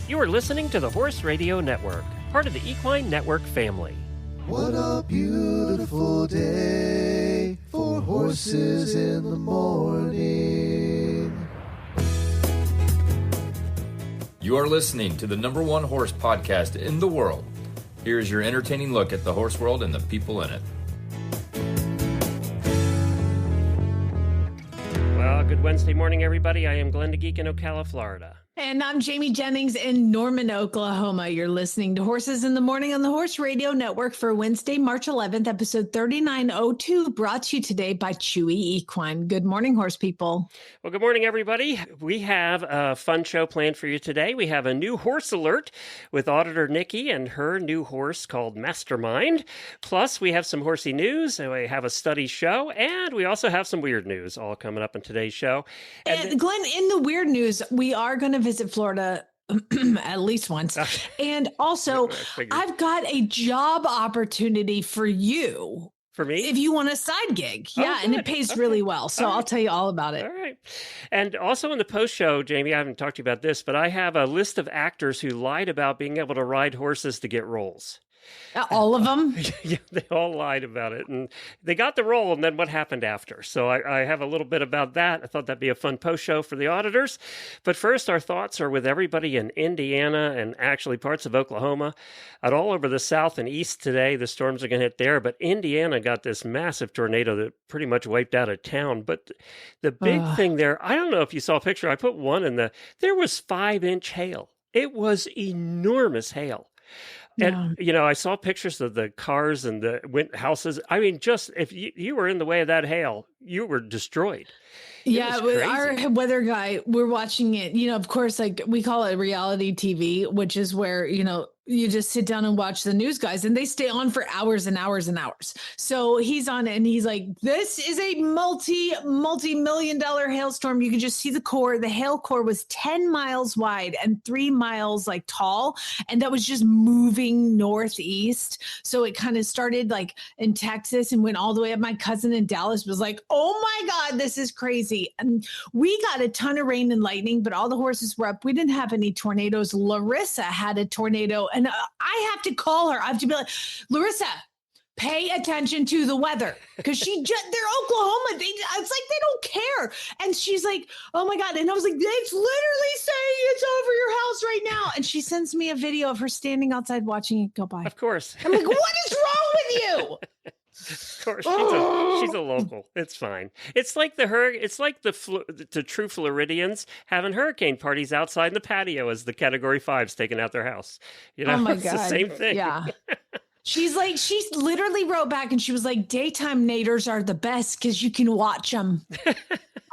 You are listening to the Horse Radio Network, part of the Equine Network family. What a beautiful day for horses in the morning. You are listening to the #1 horse podcast in the world. Here is your entertaining look at the horse world and the people in it. Well, good Wednesday morning, everybody. I am Glenn the Geek in Ocala, Florida. And I'm Jamie Jennings in Norman, Oklahoma. You're listening to Horses in the Morning on the Horse Radio Network for Wednesday, March 11th, episode 3902, brought to you today by Chewy Equine. Good morning, horse people. Well, good morning, everybody. We have a fun show planned for you today. We have a new horse alert with Auditor Nikki and her new horse called Mastermind. Plus, we have some horsey news, and we have a study show, and we also have some weird news all coming up in today's show. And Glenn, in the weird news, we are going to visit Florida at least once. And also, I've got a job opportunity for you. For me? If you want a side gig. Yeah, and it pays really well. So I'll tell you all about it. All right. And also in the post show, Jamie, I haven't talked to you about this, but I have a list of actors who lied about being able to ride horses to get roles. All of them? Yeah, they all lied about it. And they got the role, and then what happened after. So I have a little bit about that. I thought that'd be a fun post show for the auditors. But first, our thoughts are with everybody in Indiana and actually parts of Oklahoma. And all over the south and east today, the storms are going to hit there. But Indiana got this massive tornado that pretty much wiped out a town. But the big thing there, I don't know if you saw a picture. I put one there was 5-inch hail. It was enormous hail. And, I saw pictures of the cars and the houses. I mean, just if you were in the way of that hail, you were destroyed. Yeah, our weather guy, we're watching it, of course, like we call it reality TV, which is where, you just sit down and watch the news guys and they stay on for hours and hours and hours. So he's on it and he's like, this is a multi-million-dollar hailstorm. You can just see the core. The hail core was 10 miles wide and 3 miles tall. And that was just moving northeast. So it kind of started in Texas and went all the way up. My cousin in Dallas was like, oh my God, this is crazy. And we got a ton of rain and lightning, but all the horses were up. We didn't have any tornadoes. Larissa had a tornado. And I have to call her. I have to be like, Larissa, pay attention to the weather. Because they're Oklahoma. It's like they don't care. And she's like, oh my God. And I was like, it's literally saying it's over your house right now. And she sends me a video of her standing outside watching it go by. Of course. I'm like, what is wrong with you? Of course, she's a local. It's fine. It's like the true Floridians having hurricane parties outside in the patio as the Category 5's taking out their house. Oh my it's God. the same thing. Yeah. She literally wrote back and she was like, daytime naders are the best because you can watch them.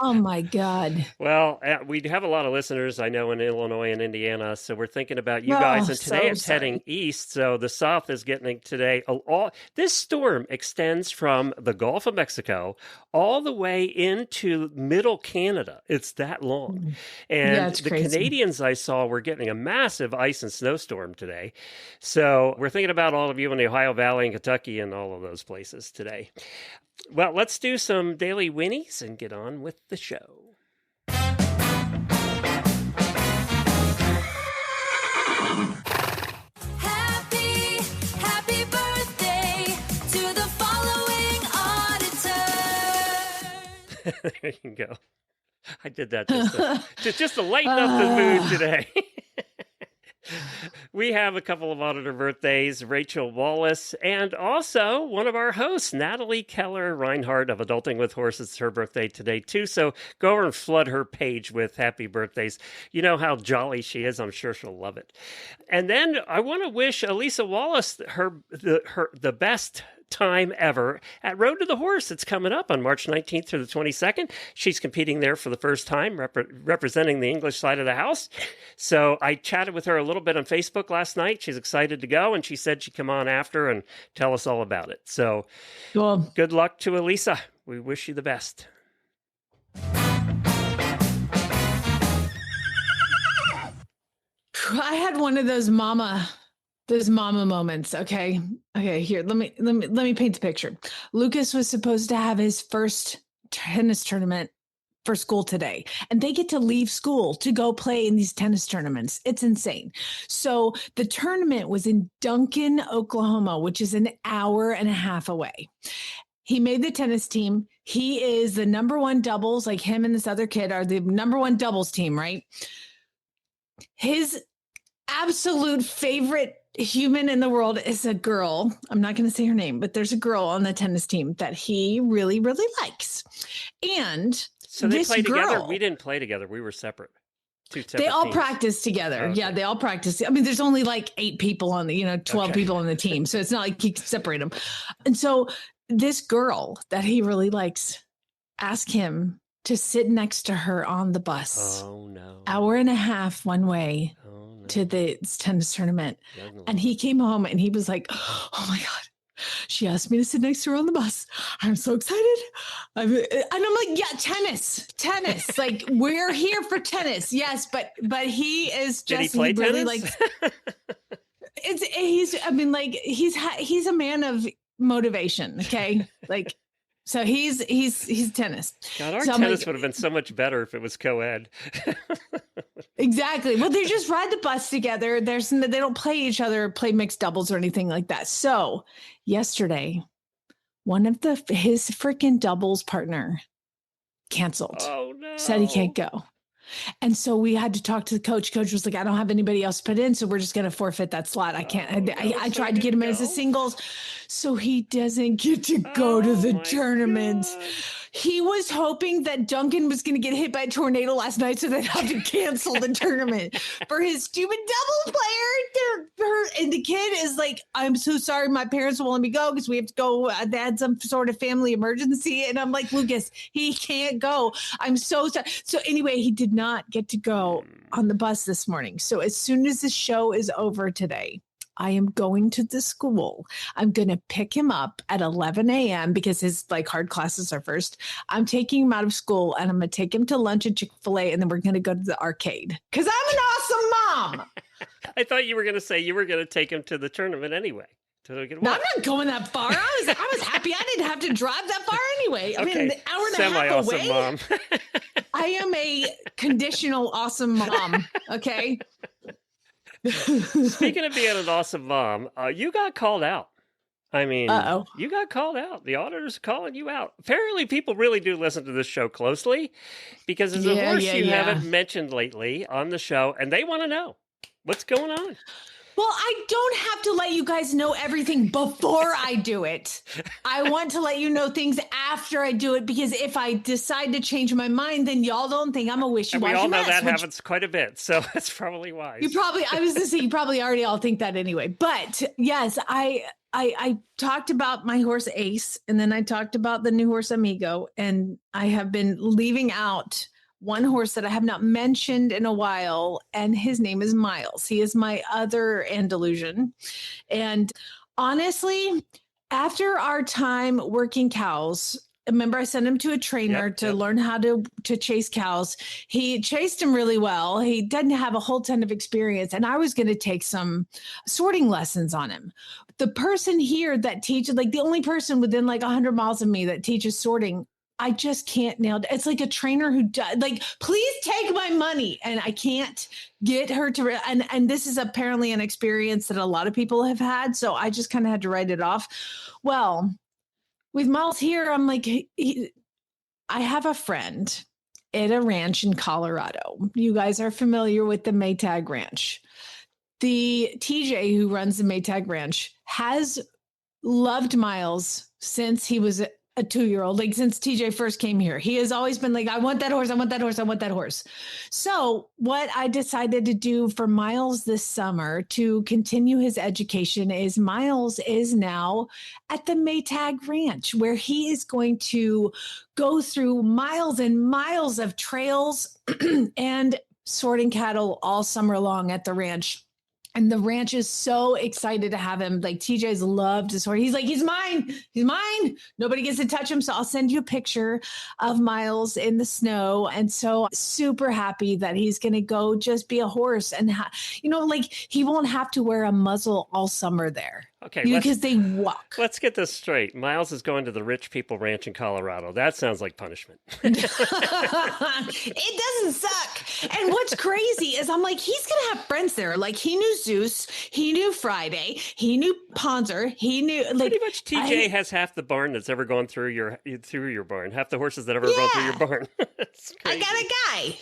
Oh my God. Well, we have a lot of listeners, I know, in Illinois and Indiana. So we're thinking about you guys. And today it's heading east. So the south is getting today. This storm extends from the Gulf of Mexico all the way into middle Canada. It's that long. And the crazy. Canadians I saw were getting a massive ice and snowstorm today. So we're thinking about all of you in the Ohio Valley and Kentucky and all of those places today. Well, let's do some Daily Whinnies and get on with the show. Happy birthday to the following auditor. There you go. I did that just to lighten up the mood today. We have a couple of auditor birthdays, Rachel Wallace, and also one of our hosts, Natalie Keller Reinhardt of Adulting with Horses. It's her birthday today, too. So go over and flood her page with happy birthdays. You know how jolly she is. I'm sure she'll love it. And then I want to wish Elisa Wallace the best time ever at Road to the Horse. It's coming up on March 19th through the 22nd. She's competing there for the first time, representing the English side of the house. So I chatted with her a little bit on Facebook last night. She's excited to go, and she said she'd come on after and tell us all about it. So Good luck to Elisa. We wish you the best. I had one of those mama moments. Okay. Here, let me paint the picture. Lucas was supposed to have his first tennis tournament for school today, and they get to leave school to go play in these tennis tournaments. It's insane. So the tournament was in Duncan, Oklahoma, which is an hour and a half away. He made the tennis team. He is the number one doubles, like him and this other kid are the number one doubles team, right? His absolute favorite human in the world is a girl. I'm not going to say her name, but there's a girl on the tennis team that he really, really likes. And so they this play together. girl, We didn't play together. We were separate. They all teams. practice together. Okay. Yeah, they all practice. I mean, there's only like 8 people on the, 12 people on the team. So it's not like you can separate them. And so this girl that he really likes asked him to sit next to her on the bus. Oh, no. Hour and a half one way Oh, no. to the tennis tournament. Young And he came home and he was like, oh my God. She asked me to sit next to her on the bus. I'm so excited. And I'm like, yeah, tennis. Like we're here for tennis. Yes, but he is Did he just play really tennis? like he's a man of motivation. Okay. Like, so he's tennis. God, our So I'm tennis like- would have been so much better if it was co-ed. Exactly. Well, they just ride the bus together. They don't play each other, play mixed doubles or anything like that. So yesterday, one of his freaking doubles partner canceled, Oh, no. said he can't go. And so we had to talk to the coach. Coach was like, I don't have anybody else put in, so we're just going to forfeit that slot. I can't. I so tried he to get him didn't as a go? singles, so he doesn't get to go to the Oh, my tournament. God. He was hoping that Duncan was going to get hit by a tornado last night, so they'd have to cancel the tournament for his stupid double player. And the kid is like, I'm so sorry. My parents won't let me go because we have to go. They had some sort of family emergency. And I'm like, Lucas, he can't go. I'm so sorry. So anyway, he did not get to go on the bus this morning. So as soon as the show is over today, I am going to the school. I'm going to pick him up at 11 a.m. because his hard classes are first. I'm taking him out of school and I'm going to take him to lunch at Chick-fil-A and then we're going to go to the arcade because I'm an awesome mom. I thought you were going to say you were going to take him to the tournament anyway. No, I'm not going that far. I was happy I didn't have to drive that far anyway. I mean, an hour and a half Semi-awesome away. mom. I am a conditional awesome mom. Okay. Speaking of being an awesome mom, you got called out. I mean, Uh-oh. you got called out. The auditor's calling you out. Apparently, people really do listen to this show closely because there's a horse you haven't mentioned lately on the show, and they want to know what's going on. Well, I don't have to let you guys know everything before I do it. I want to let you know things after I do it because if I decide to change my mind, then y'all don't think I'm a And wishy-washy we all know mess, that which happens quite a bit, so that's probably wise. I was going to say, you probably already all think that anyway. But yes, I talked about my horse Ace, and then I talked about the new horse Amigo, and I have been leaving out one horse that I have not mentioned in a while, and his name is Miles. He is my other Andalusian. And honestly, after our time working cows, remember I sent him to a trainer to learn how to chase cows. He chased him really well. He doesn't have a whole ton of experience, and I was going to take some sorting lessons on him. The person here that teaches, the only person within 100 miles of me that teaches sorting, I just can't nail it. It's like a trainer who does, please take my money. And I can't get her to, and this is apparently an experience that a lot of people have had. So I just kind of had to write it off. Well, with Miles here, I'm like, I have a friend at a ranch in Colorado. You guys are familiar with the Maytag Ranch. The TJ who runs the Maytag Ranch has loved Miles since he was a 2-year-old, since TJ first came here. He has always been I want that horse. I want that horse. I want that horse. So what I decided to do for Miles this summer to continue his education is Miles is now at the Maytag Ranch, where he is going to go through miles and miles of trails and sorting cattle all summer long at the ranch. And the ranch is so excited to have him. TJ's loved his horse. He's like, he's mine. He's mine. Nobody gets to touch him. So I'll send you a picture of Miles in the snow. And so super happy that he's going to go just be a horse. And, he won't have to wear a muzzle all summer there. Okay, because they walk. let's get this straight. Miles is going to the rich people ranch in Colorado. That sounds like punishment. It doesn't suck. And what's crazy is I'm like, he's gonna have friends there. Like he knew Zeus, he knew Friday, he knew Ponzer, he knew like Pretty much TJ has half the barn that's ever gone through your barn. Half the horses that ever gone through your barn. It's I crazy. got a guy.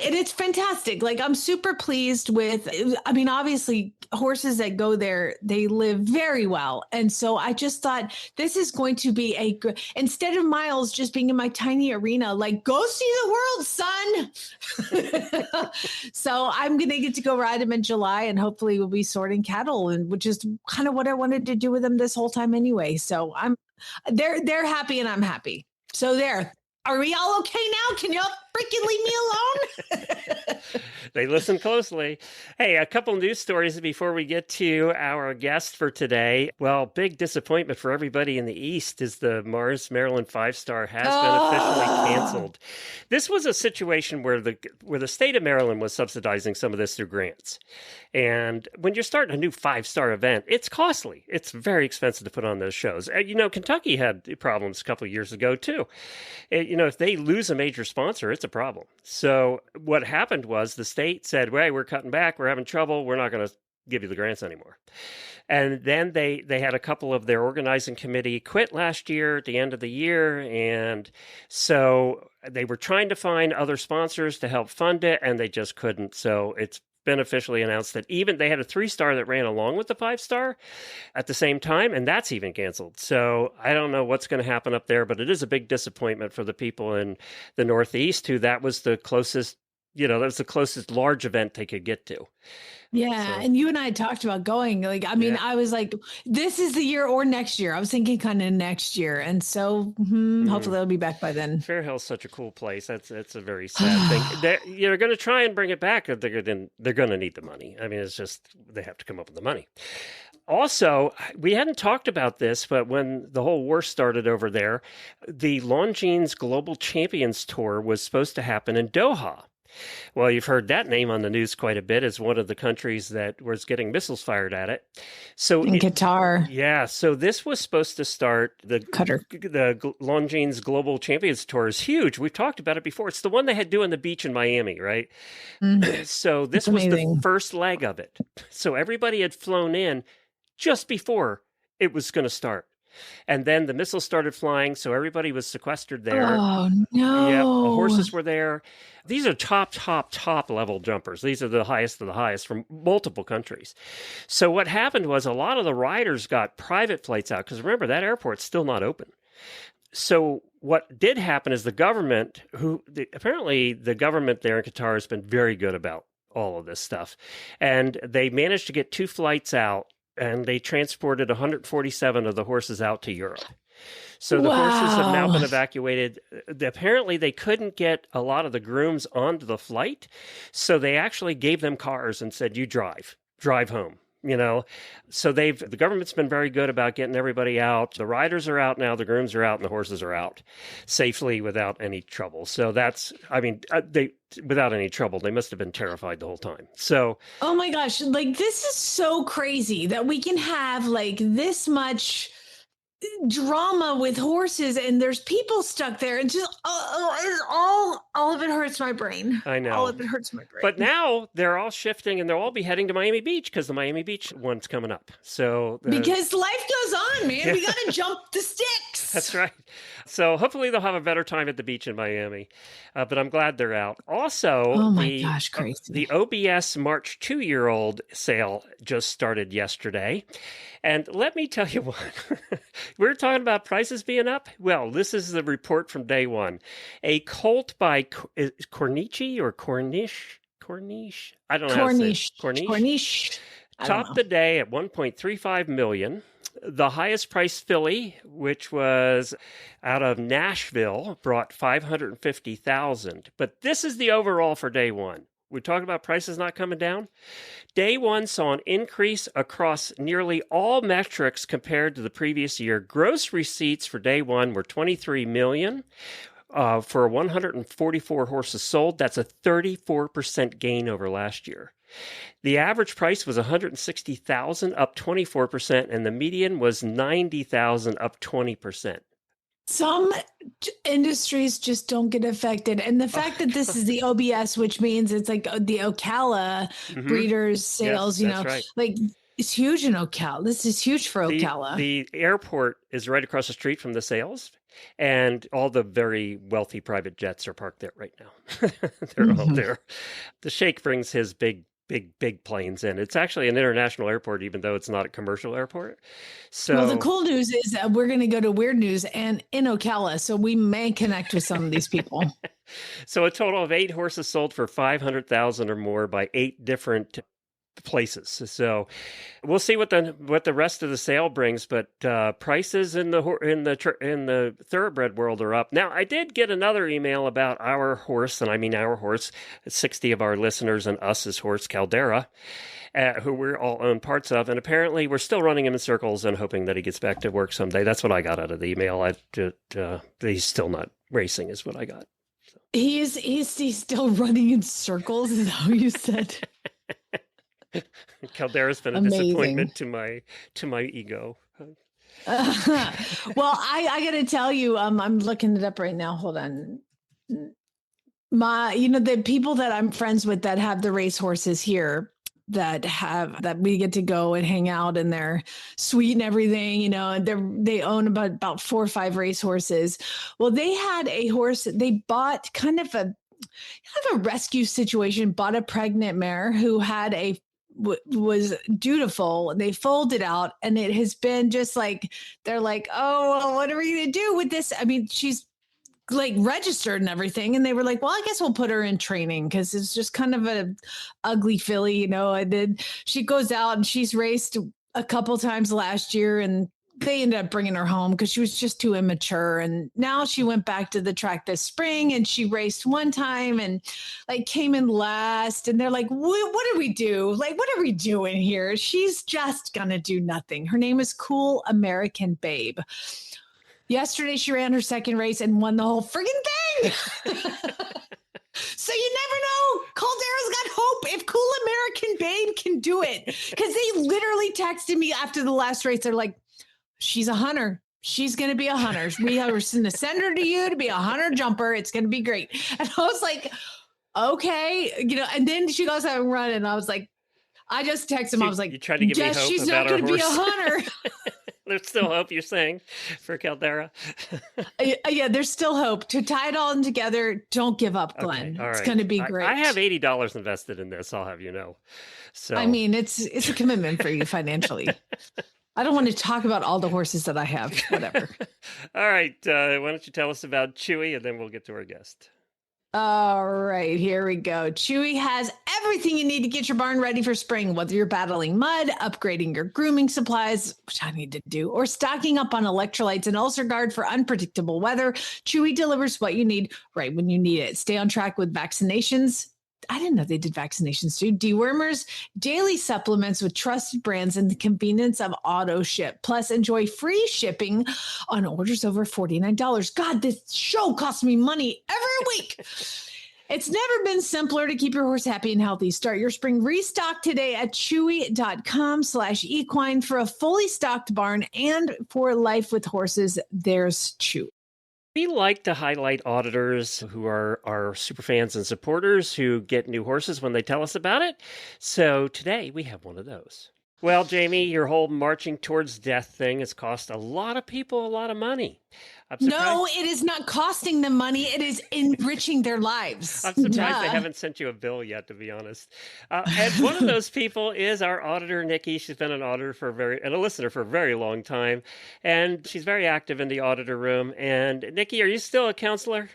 And it's fantastic. Like I'm super pleased with, I mean, obviously horses that go there, they live very well. And so I just thought this is going to be a good, instead of Miles just being in my tiny arena, like go see the world, son. So I'm going to get to go ride him in July and hopefully we'll be sorting cattle, and which is kind of what I wanted to do with them this whole time anyway. So they're happy and I'm happy. So there. Are we all okay now? Can y'all freaking leave me alone? They listen closely. Hey, a couple news stories before we get to our guest for today. Well, big disappointment for everybody in the East is the Mars Maryland 5-star has been officially canceled. This was a situation where the state of Maryland was subsidizing some of this through grants. And when you're starting a new 5-star event, it's costly. It's very expensive to put on those shows. Kentucky had problems a couple of years ago, too. If they lose a major sponsor, it's a problem. So what happened was the state said, "Hey, we're cutting back. We're having trouble. We're not going to give you the grants anymore." And then they had a couple of their organizing committee quit last year at the end of the year. And so they were trying to find other sponsors to help fund it, and they just couldn't. So it's been officially announced that even they had a 3-star that ran along with the 5-star at the same time, and that's even canceled. So I don't know what's going to happen up there, but it is a big disappointment for the people in the Northeast who that was the closest large event they could get to. Yeah. So- And you and I talked about going. Like, I mean, Yeah. I was like, this is the year or next year. I was thinking kind of next year. And so hopefully they'll be back by then. Fair Hill's such a cool place. That's a very sad thing. They're going to try and bring it back. They're going to need the money. I mean, it's just they have to come up with the money. Also, we hadn't talked about this, but when the whole war started over there, the Longines Global Champions Tour was supposed to happen in Doha. Well, you've heard that name on the news quite a bit as one of the countries that was getting missiles fired at it. So In Qatar. Yeah, so this was supposed to start the Longines Global Champions Tour is huge. We've talked about it before. It's the one they had doing the beach in Miami, right? So this was the first leg of it. So everybody had flown in just before it was going to start. And then the missiles started flying, so everybody was sequestered there. Oh, no. Yep, the horses were there. These are top level jumpers. These are the highest of the highest from multiple countries. So what happened was a lot of the riders got private flights out, because remember, that airport's still not open. So what did happen is the government, apparently the government there in Qatar has been very good about all of this stuff. And they managed to get 2 flights out, and they transported 147 of the horses out to Europe. So the horses have now been evacuated. Apparently, they couldn't get a lot of the grooms onto the flight, so they actually gave them cars and said, "You drive home." So the government's been very good about getting everybody out. The riders are out now, the grooms are out, and the horses are out safely without any trouble. So without any trouble, they must have been terrified the whole time. So, oh my gosh, like this is so crazy that we can have like this much drama with horses and there's people stuck there and just all of it hurts my brain. I know. All of it hurts my brain. But now they're all shifting and they'll all be heading to Miami Beach because the Miami Beach one's coming up. So because life goes on, man. Yeah. We got to jump the sticks. That's right. So hopefully they'll have a better time at the beach in Miami. But I'm glad they're out. Also, oh my gosh, crazy. The OBS March 2-year-old sale just started yesterday. And let me tell you what, we're talking about prices being up. Well, this is the report from day one. A colt by Corniche or Corniche? I don't know how to say it. Corniche. Topped the day at $1.35 million. The highest priced filly, which was out of Nashville, brought $550,000. But this is the overall for day one. We're talking about prices not coming down. Day one saw an increase across nearly all metrics compared to the previous year. Gross receipts for day one were $23 million for 144 horses sold. That's a 34% gain over last year. The average price was $160,000, up 24%, and the median was $90,000, up 20%. Some industries just don't get affected. And the fact that this is the OBS, which means it's like the Ocala breeders sales, Yes, that's right. like it's huge in Ocala. This is huge for Ocala. The airport is right across the street from the sales, and all the very wealthy private jets are parked there right now. They're all there. The Sheikh brings his big planes in. It's actually an international airport, even though it's not a commercial airport. So, well, the cool news is that we're going to go to Weird News and in Ocala, so we may connect with some of these people. So a total of 8 horses sold for $500,000 or more by 8 different places. So we'll see what the rest of the sale brings, but prices in the thoroughbred world are up. Now, I did get another email about our horse, and I mean our horse, 60 of our listeners and us as horse, Caldera, who we're all own parts of, and apparently we're still running him in circles and hoping that he gets back to work someday. That's what I got out of the email. He's still not racing is what I got. So. He's still running in circles, is that what you said? Caldera's been a disappointment to my ego. Well, I got to tell you, I'm looking it up right now. Hold on. The people that I'm friends with that have the race horses here that we get to go and hang out and they're sweet and everything, and they own about 4 or 5 race horses. Well, they had a horse, they bought kind of a rescue situation, bought a pregnant mare who had was dutiful. They folded out, and it has been just like, they're like, oh, well, what are we going to do with this? I mean, she's like registered and everything. And they were like, well, I guess we'll put her in training because it's just kind of a ugly filly, and then she goes out and she's raced a couple times last year, and they ended up bringing her home because she was just too immature. And now she went back to the track this spring and she raced one time and like came in last. And they're like, what do we do? Like, what are we doing here? She's just going to do nothing. Her name is Cool American Babe. Yesterday, she ran her second race and won the whole friggin' thing. So you never know. Caldera's got hope if Cool American Babe can do it. Because they literally texted me after the last race. They're like, she's a hunter. She's going to be a hunter. We are going to send her to you to be a hunter jumper. It's going to be great. And I was like, okay. And then she goes out and run. And I was like, I just texted him. I was like, you tried to give me hope she's about not going to be a horse. hunter. There's still hope, you're saying, for Caldera? Yeah, there's still hope. To tie it all in together, don't give up, Glenn. Okay, it's going to be great. I have $80 invested in this, I'll have you know. So I mean, it's a commitment for you financially. I don't want to talk about all the horses that I have. Whatever. All right. Why don't you tell us about Chewy, and then we'll get to our guest. All right, here we go. Chewy has everything you need to get your barn ready for spring, whether you're battling mud, upgrading your grooming supplies, which I need to do, or stocking up on electrolytes and ulcer guard for unpredictable weather. Chewy delivers what you need right when you need it. Stay on track with vaccinations. I didn't know they did vaccinations too. Dewormers, daily supplements with trusted brands, and the convenience of auto ship. Plus, enjoy free shipping on orders over $49. God, this show costs me money every week. It's never been simpler to keep your horse happy and healthy. Start your spring restock today at chewy.com/equine for a fully stocked barn, and for life with horses, there's Chewy. We like to highlight auditors who are our super fans and supporters who get new horses when they tell us about it. So today we have one of those. Well, Jamie, your whole marching towards death thing has cost a lot of people a lot of money. No, it is not costing them money. It is enriching their lives. I'm surprised they haven't sent you a bill yet, to be honest. And one of those people is our auditor, Nikki. She's been an auditor and a listener for a very long time. And she's very active in the auditor room. And Nikki, are you still a counselor?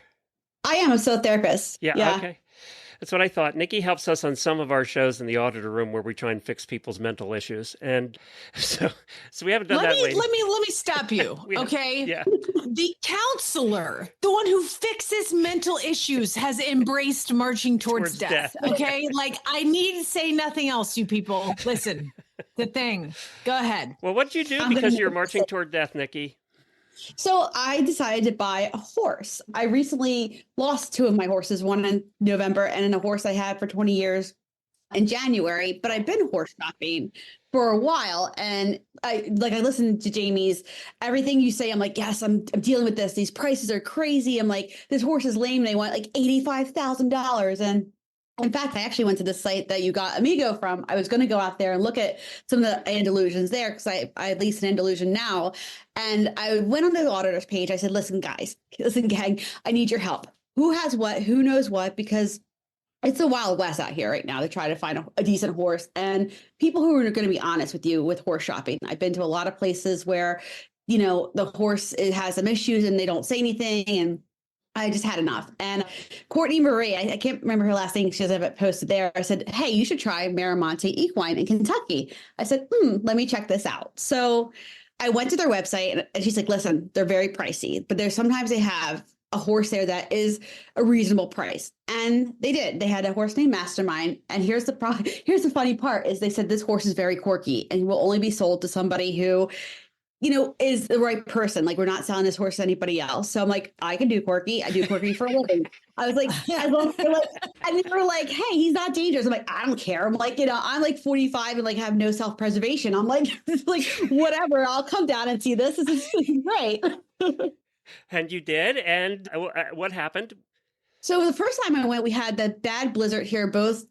I am. I'm still a therapist. Yeah. Okay. That's what I thought. Nikki helps us on some of our shows in the auditor room where we try and fix people's mental issues. And so we haven't done that lately. Let me stop you. Okay. Yeah. The counselor, the one who fixes mental issues, has embraced marching towards death. Okay. Like, I need to say nothing else, you people. Listen, the thing. Go ahead. Well, what did you do because you're marching toward death, Nikki? So I decided to buy a horse. I recently lost 2 of my horses, one in November and a horse I had for 20 years in January, but I've been horse shopping for a while. And I listened to Jamie's everything you say. I'm like, yes, I'm dealing with this. These prices are crazy. I'm like, this horse is lame. They want like $85,000. And in fact, I actually went to the site that you got Amigo from. I was going to go out there and look at some of the Andalusians there because I lease an Andalusian now. And I went on the auditor's page. I said, listen, guys, listen, gang, I need your help. Who has what? Who knows what? Because it's the Wild West out here right now to try to find a decent horse and people who are going to be honest with you with horse shopping. I've been to a lot of places where, the horse has some issues and they don't say anything. And I just had enough. And Courtney Marie, I can't remember her last name. She doesn't have it posted there. I said, hey, you should try Miramonte Equine in Kentucky. I said, let me check this out. So I went to their website and she's like, listen, they're very pricey, but sometimes they have a horse there that is a reasonable price. And they did. They had a horse named Mastermind. And here's the funny part is they said this horse is very quirky and will only be sold to somebody who is the right person. Like, we're not selling this horse to anybody else. So I'm like, I can do quirky. I do quirky for a living. I was like, and they were like, hey, he's not dangerous. I'm like, I don't care. I'm like, I'm like 45 and like have no self-preservation. I'm like, whatever. I'll come down and see this. This is great. And you did. And what happened? So the first time I went, we had that bad blizzard here both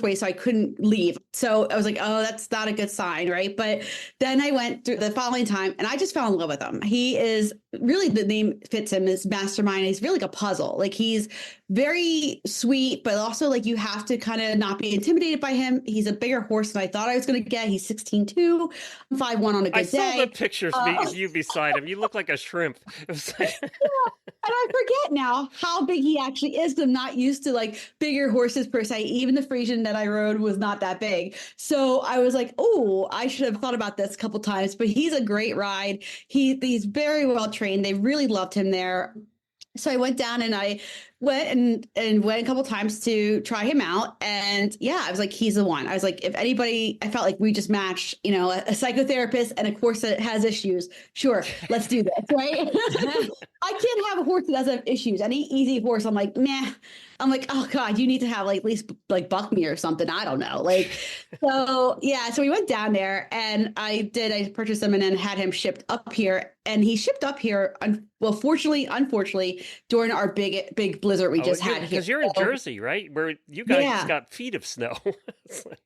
ways, so I couldn't leave. So I was like, oh, that's not a good sign, right? But then I went through the following time and I just fell in love with him. He is really, the name fits him, is Mastermind. He's really like a puzzle. Like, he's very sweet, but also like you have to kind of not be intimidated by him. He's a bigger horse than I thought I was going to get. He's 16'2", 5'1" on a good day. I saw the pictures of you beside him. You look like a shrimp. It was like... And I forget now how big he actually is. I'm not used to like bigger horses per se. Even the Frisian that I rode was not that big. So I was like, oh, I should have thought about this a couple times, but he's a great ride. He's very well trained. They really loved him there. So I went down and I went and went a couple times to try him out. And yeah, I was like, he's the one. I was like, if anybody, I felt like we just matched, a psychotherapist and a horse that has issues. Sure, let's do this, right? I can't have a horse that doesn't have issues. Any easy horse, I'm like, meh. I'm like, oh God, you need to have like at least like buck me or something. I don't know. So yeah. So we went down there and I purchased him and then had him shipped up here. And he shipped up here, unfortunately, during our big blizzard we just had here. Because you're in Jersey, right? Where you guys just got feet of snow.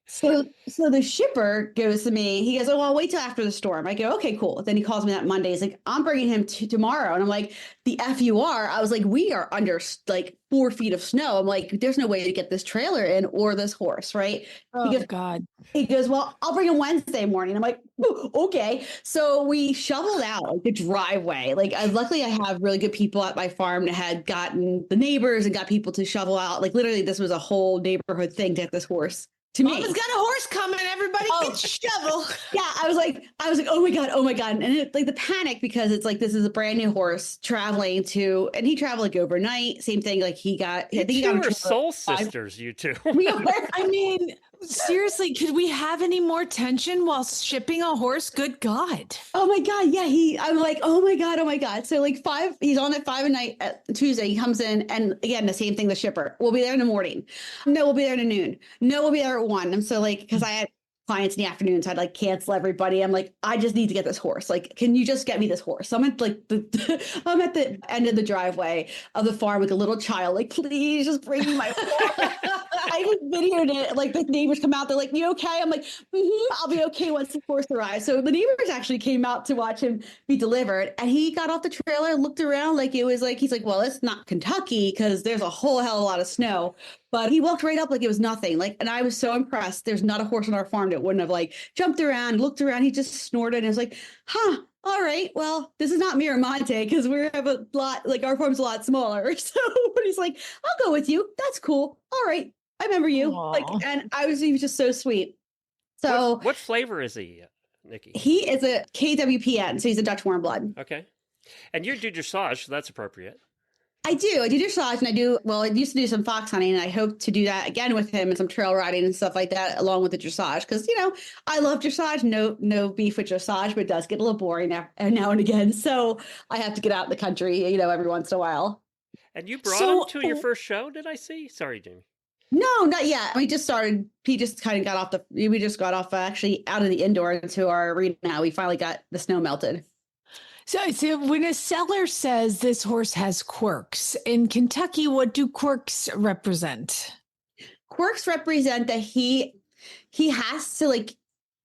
So the shipper goes to me. He goes, oh, I'll wait till after the storm. I go, okay, cool. Then he calls me that Monday. He's like, I'm bringing him tomorrow. And I'm like, the F you are. I was like, we are under like 4 feet of snow. I'm like, there's no way to get this trailer in or this horse, right? Oh, he goes, God. He goes, well, I'll bring him Wednesday morning. I'm like, okay. So we shoveled out like the driveway. Like, luckily I have really good people at my farm that had gotten the neighbors and got people to shovel out. Like, literally, this was a whole neighborhood thing to get this horse to me. Mama's got a horse coming. Everybody get shovel. Yeah, I was like, oh my God. And it, like the panic, because it's like, this is a brand new horse traveling to, and he traveled like overnight. Same thing. Like he got soul sisters, you two. We are. I mean, seriously, could we have any more tension while shipping a horse? Good God. Oh my God. Yeah. I'm like, oh my God. So like he's on at 5 at night at Tuesday. He comes in and again, the same thing, the shipper. We'll be there in the morning. No, we'll be there in the noon. No, we'll be there at 1. And so like, cause I had clients in the afternoon, so I'd like cancel everybody. I'm like, I just need to get this horse. Like, can you just get me this horse? So I'm at like I'm at the end of the driveway of the farm with a little child. Like, please just bring me my horse. I just videoed it. Like the neighbors come out. They're like, you okay? I'm like, I'll be okay once the horse arrives. So the neighbors actually came out to watch him be delivered. And he got off the trailer, looked around like it was like, he's like, well, it's not Kentucky because there's a whole hell of a lot of snow. But he walked right up like it was nothing. Like, and I was so impressed. There's not a horse on our farm that wouldn't have like jumped around, looked around. He just snorted and was like, huh, all right, well, this is not Miramonte because we have a lot, like our farm's a lot smaller. So but he's like, I'll go with you. That's cool. All right. I remember you. Aww. Like, and he was just so sweet. So what flavor is he, Nikki? He is a KWPN. So he's a Dutch warm blood. Okay. And you do dressage, so that's appropriate. I do dressage, and I used to do some fox hunting, and I hope to do that again with him and some trail riding and stuff like that, along with the dressage. Because, I love dressage, no beef with dressage, but it does get a little boring now and again. So I have to get out in the country, every once in a while. And you brought him to your first show, did I see? Sorry, Jamie. No, not yet. We just started. He just kind of got off we just got off actually out of the indoor into our arena. We finally got the snow melted. So when a seller says this horse has quirks in Kentucky, what do quirks represent? Quirks represent that he has to like,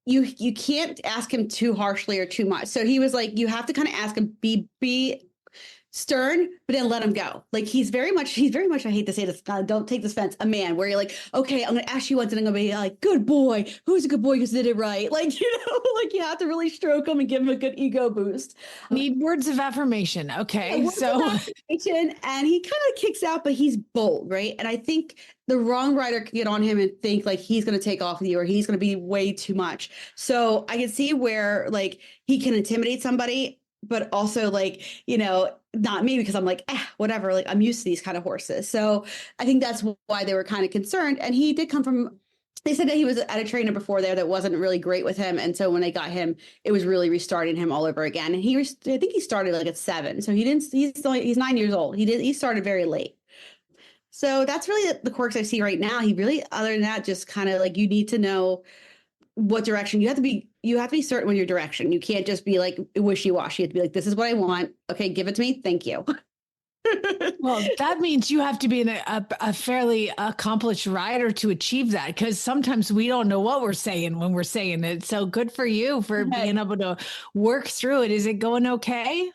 you can't ask him too harshly or too much. So he was like, you have to kind of ask him, be stern, but then let him go. Like he's very much, I hate to say this, don't take this offense, a man where you're like, okay, I'm going to ask you once and I'm going to be like, good boy. Who's a good boy who did it right? Like, like you have to really stroke him and give him a good ego boost. Need words of affirmation. Okay. Yeah, so and he kind of kicks out, but he's bold, right? And I think the wrong rider can get on him and think like he's going to take off with you or he's going to be way too much. So I can see where like he can intimidate somebody, but also like, not me because I'm like, whatever, like I'm used to these kind of horses. So I think that's why they were kind of concerned. And he did come from, they said that he was at a trainer before there that wasn't really great with him. And so when they got him, it was really restarting him all over again. And I think he started like at 7. So he's 9 years old. He started very late. So that's really the quirks I see right now. He really, other than that, just kind of like, you need to know what direction you have to be certain with your direction. You can't just be like wishy-washy. You have to be like, this is what I want. Okay, give it to me. Thank you. well, that means you have to be a fairly accomplished rider to achieve that, because sometimes we don't know what we're saying when we're saying it. So good for you for being able to work through it. Is it going okay?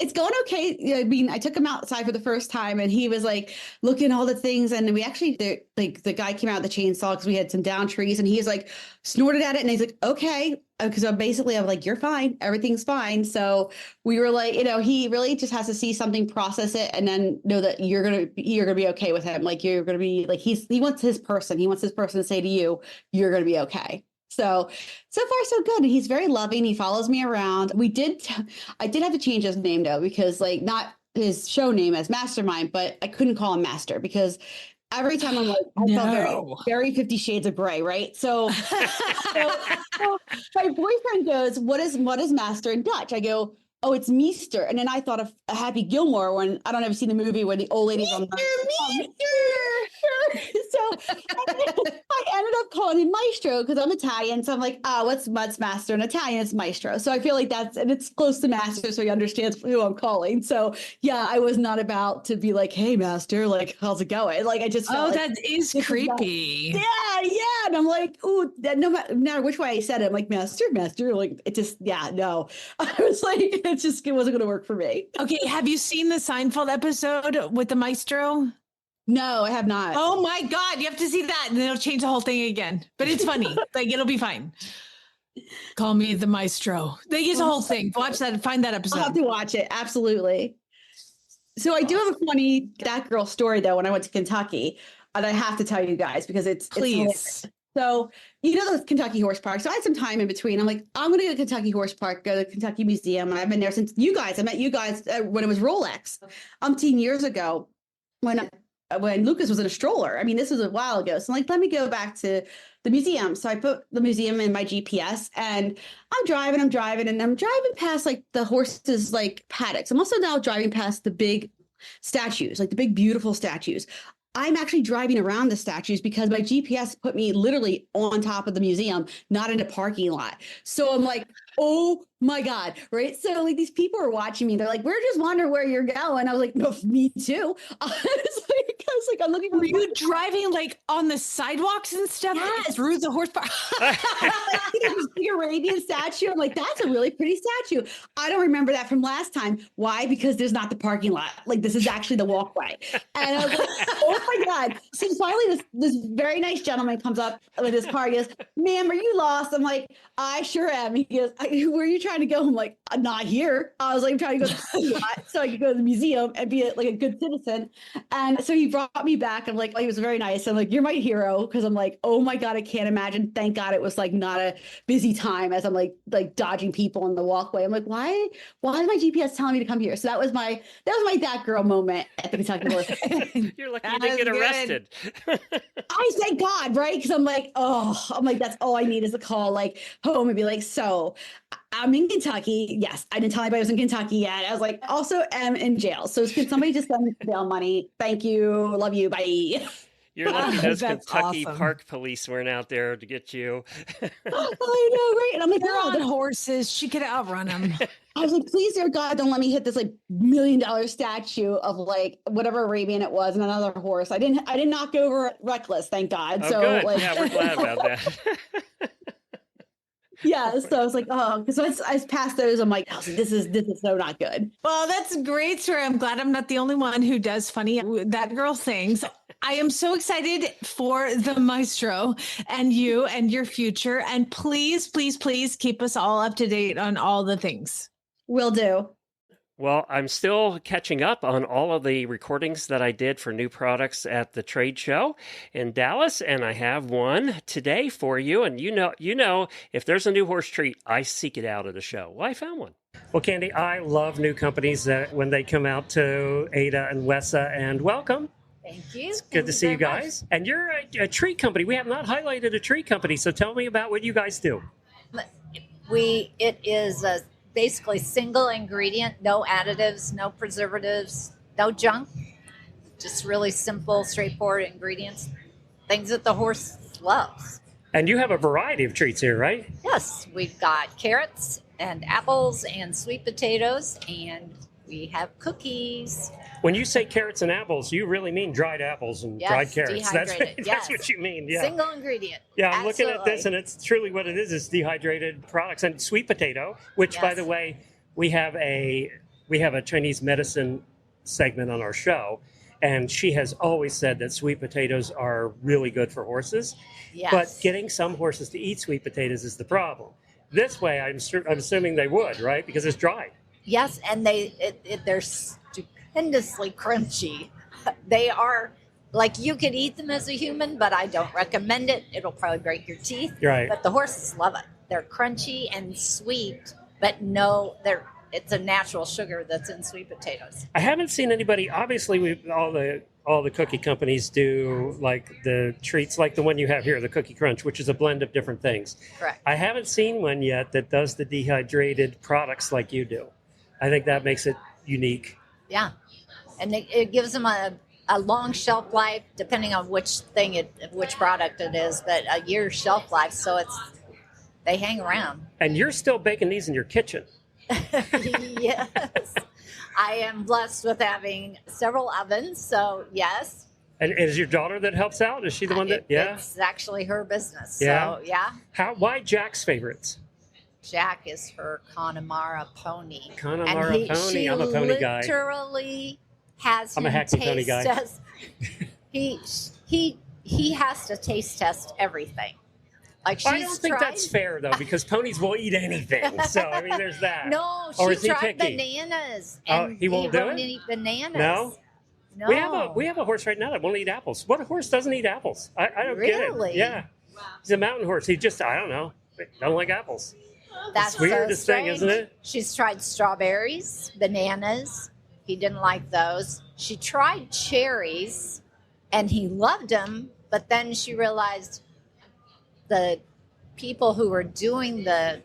It's going okay. I mean, I took him outside for the first time and he was like looking at all the things. And we actually, the guy came out with the chainsaw because we had some down trees and he's like snorted at it. And he's like, okay. Because I'm like, you're fine. Everything's fine. So we were like, he really just has to see something, process it, and then know that you're going to be okay with him. Like you're going to be like, he wants his person. He wants his person to say to you, you're going to be okay. So far so good. He's very loving. He follows me around. I did have to change his name though, because like not his show name as Mastermind, but I couldn't call him Master because every time I'm like, I felt very, very 50 Shades of Grey, right? So my boyfriend goes, what is Master in Dutch? I go, oh, it's Meester. And then I thought of a Happy Gilmore when I don't ever see the movie where the old lady's on the So I ended up calling him Maestro because I'm Italian. So I'm like, what's Master in Italian? It's Maestro. So I feel like and it's close to Master. So he understands who I'm calling. So yeah, I was not about to be like, hey, Master, like, how's it going? Like, I just felt that is creepy. Yeah. And I'm like, ooh, no matter which way I said it, I'm like, Master, like, it just, no. I was like, it wasn't going to work for me. Okay. Have you seen the Seinfeld episode with the Maestro? No, I have not. Oh my God. You have to see that and it'll change the whole thing again. But it's funny. Like it'll be fine. Call me the Maestro. They use the whole thing. Watch that. Find that episode. I'll have to watch it. Absolutely. So I do have a funny that girl story though, when I went to Kentucky, and I have to tell you guys because please. So, the Kentucky Horse Park. So I had some time in between. I'm like, I'm going to go to Kentucky Horse Park, go to the Kentucky Museum. And I've been there since I met you guys when it was Rolex, umpteen years ago when Lucas was in a stroller. I mean, this was a while ago. So I'm like, let me go back to the museum. So I put the museum in my GPS and I'm driving and I'm driving past like the horses, like paddocks. I'm also now driving past the big statues, like the big, beautiful statues. I'm actually driving around the statues because my GPS put me literally on top of the museum, not in a parking lot. So I'm like, oh my God, right? So like these people are watching me. They're like, we're just wondering where you're going. I was like, no, me too. I was like, I'm looking for you driving like on the sidewalks and stuff through the horse park. This big Arabian statue. I'm like, that's a really pretty statue. I don't remember that from last time. Why? Because there's not the parking lot. Like this is actually the walkway. And I was like, oh my God. So finally this very nice gentleman comes up with his car. He goes, ma'am, are you lost? I'm like, I sure am. He goes, where are you trying to go? I'm like, I'm not here. I was like, I'm trying to go to the lot so I could go to the museum and be like a good citizen. And so he brought me back. I'm like, he was very nice. I'm like, you're my hero. Cause I'm like, oh my God, I can't imagine. Thank God it was like not a busy time as I'm like dodging people on the walkway. I'm like, why is my GPS telling me to come here? So that was my that girl moment at the Kentucky Horse. You're lucky you didn't get arrested. I thank God, right? Because I'm like, that's all I need is a call like home and be like, so I'm in Kentucky. Yes, I didn't tell anybody I was in Kentucky yet. I was like, also am in jail. So can somebody just send me bail money? Thank you. Love you. Bye. You're lucky those That's Kentucky awesome. Park police weren't out there to get you. I know, right? And I'm like, They're wow, on horses. She could outrun them. I was like, please, dear God, don't let me hit this like $1 million statue of like whatever Arabian it was and another horse. I didn't knock over reckless, thank God. Oh, So good. like, Yeah, we're glad about that. yeah. So I was like, oh, because I passed those. I'm like, oh, this is so not good. Well, that's a great story. I'm glad I'm not the only one who does funny that girl things. I am so excited for the maestro and you and your future. And please, please, please keep us all up to date on all the things. Will do. Well, I'm still catching up on all of the recordings that I did for new products at the trade show in Dallas, and I have one today for you. And you know, if there's a new horse treat, I seek it out at a show. Well, I found one. Well, Candy, I love new companies that when they come out to Ada and Wessa, and welcome. Thank you. It's good to see you guys. And you're a treat company. We have not highlighted a treat company, so tell me about what you guys do. It is basically single ingredient, no additives, no preservatives, no junk. Just really simple, straightforward ingredients, things that the horse loves. And you have a variety of treats here, right? Yes, we've got carrots and apples and sweet potatoes, and we have cookies. When you say carrots and apples, you really mean dried apples and Yes, dried carrots. dehydrated, That's yes. what you mean, yeah. Single ingredient. Yeah, I'm looking at this, Absolutely. and it's truly what it is dehydrated products. And sweet potato, which, by Yes. the way, we have a Chinese medicine segment on our show, and she has always said that sweet potatoes are really good for horses. Yes. But getting some horses to eat sweet potatoes is the problem. This way, I'm assuming they would, right? Because it's dried. Yes, and they're stupendously crunchy. They are like you could eat them as a human, but I don't recommend it. It'll probably break your teeth. Right. But the horses love it. They're crunchy and sweet, but it's a natural sugar that's in sweet potatoes. I haven't seen anybody. Obviously, all the cookie companies do like the treats, like the one you have here, the Cookie Crunch, which is a blend of different things. Correct. I haven't seen one yet that does the dehydrated products like you do. I think that makes it unique. Yeah, and it gives them a long shelf life, depending on which product it is, but a year's shelf life. So they hang around. And you're still baking these in your kitchen. Yes. I am blessed with having several ovens, so yes. And is your daughter that helps out? Is she the one that? Yeah. It's actually her business. Yeah. So yeah. Why Jack's favorites? Jack is her Connemara pony. Connemara And pony. She I'm a pony guy. literally has I'm a him Hackney pony taste guy. test. He has to taste test everything. Like I don't think that's fair though, because ponies will eat anything. So I mean, there's that. No, Or she is he tried picky? bananas. Oh, And he won't do won't it? eat bananas. No? No. We have a horse right now that won't eat apples. What horse doesn't eat apples? I don't get it. Really? Yeah. He's a mountain horse. He just, I don't know, don't like apples. That's the weirdest so thing, isn't strange. it? She's tried strawberries, bananas. He didn't like those. She tried cherries, and he loved them. But then she realized the people who were doing the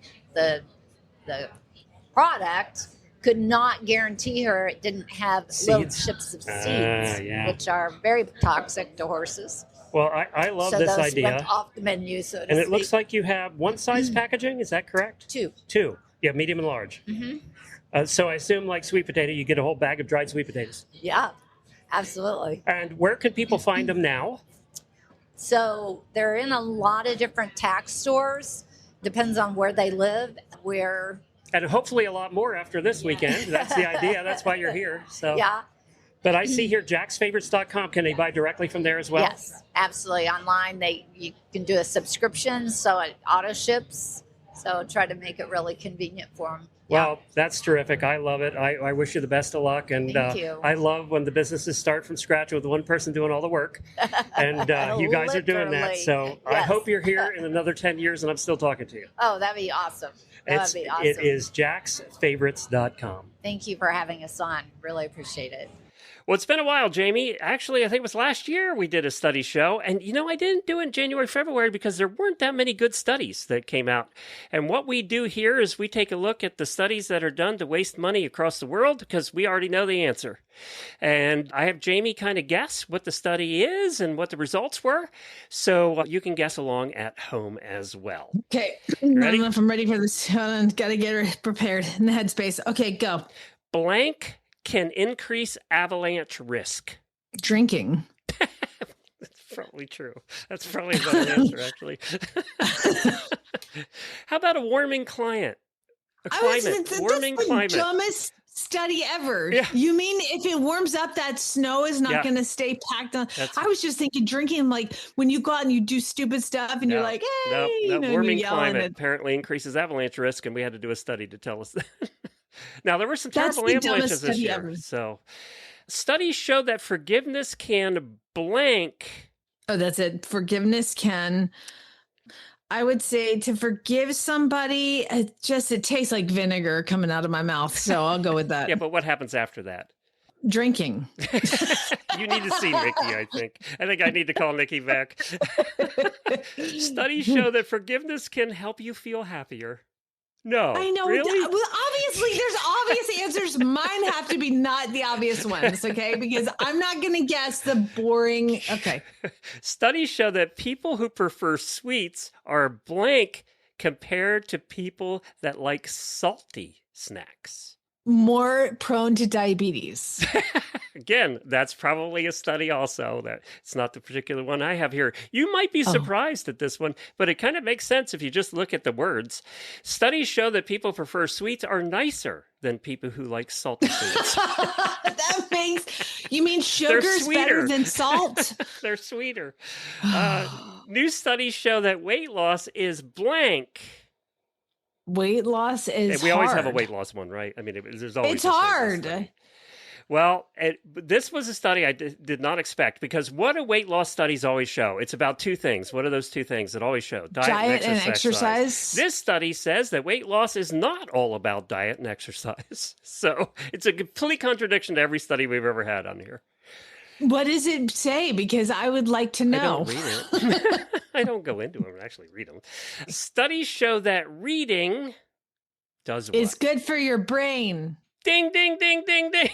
product could not guarantee her it didn't have little Seeds. chips of seeds, Yeah. which are very toxic to horses. Well, I love so this those idea. went off the menu, so to And it speak. looks like you have one size packaging. Is that correct? Two. Yeah, medium and large. Mm-hmm. So I assume, like sweet potato, you get a whole bag of dried sweet potatoes. Yeah, absolutely. And where can people find them now? So they're in a lot of different tax stores. Depends on where they live. And hopefully a lot more after this weekend. That's the idea. That's why you're here. So. Yeah. But I see here jacksfavorites.com. Can they buy directly from there as well? Yes, absolutely. Online, you can do a subscription, so it auto ships. So try to make it really convenient for them. Well, that's terrific. I love it. I wish you the best of luck. And Thank you. I love when the businesses start from scratch with one person doing all the work. And you guys are doing that. Literally. So I Yes. hope you're here in another 10 years and I'm still talking to you. Oh, that'd be awesome. That would be awesome. It is jacksfavorites.com. Thank you for having us on. Really appreciate it. Well, it's been a while, Jamie. Actually, I think it was last year we did a study show. And, I didn't do it in January, February because there weren't that many good studies that came out. And what we do here is we take a look at the studies that are done to waste money across the world because we already know the answer. And I have Jamie kind of guess what the study is and what the results were. So you can guess along at home as well. Okay. Ready? I don't know if I'm ready for this. Got to get prepared in the headspace. Okay, go. Blank can increase avalanche risk. Drinking. That's probably true. That's probably a better answer, actually. How about a warming climate? Warming climate. Dumbest study ever. Yeah. You mean if it warms up, that snow is not going to stay packed on? I was just thinking drinking, like when you go out and you do stupid stuff and you're like, hey, warming climate apparently increases avalanche risk, and we had to do a study to tell us that. Now, there were some terrible avalanches this year. Ever. So, studies show that forgiveness can blank. Oh, that's it. Forgiveness can. I would say to forgive somebody, it tastes like vinegar coming out of my mouth. So I'll go with that. Yeah, but what happens after that? Drinking. You need to see Nikki, I think. I think I need to call Nikki back. Studies show that forgiveness can help you feel happier. No, I know. Really? Well, obviously, there's obvious answers. Mine have to be not the obvious ones, okay? Because I'm not going to guess the boring. Okay. Studies show that people who prefer sweets are blank compared to people that like salty snacks. More prone to diabetes. Again, that's probably a study also. That it's not the particular one I have here. You might be surprised at this one, but it kind of makes sense if you just look at the words. Studies show that people who prefer sweets are nicer than people who like salty foods. That makes... You mean sugar's better than salt? They're sweeter. New studies show that weight loss is blank. Weight loss is we always have a weight loss one, right? I mean, there's always... It's hard. Well, this was a study I did not expect, because what do weight loss studies always show? It's about two things. What are those two things that always show? Diet and exercise. This study says that weight loss is not all about diet and exercise. So it's a complete contradiction to every study we've ever had on here. What does it say? Because I would like to know. I don't read it. I don't go into them and actually read them. Studies show that reading does what? It's good for your brain. Ding, ding, ding, ding, ding.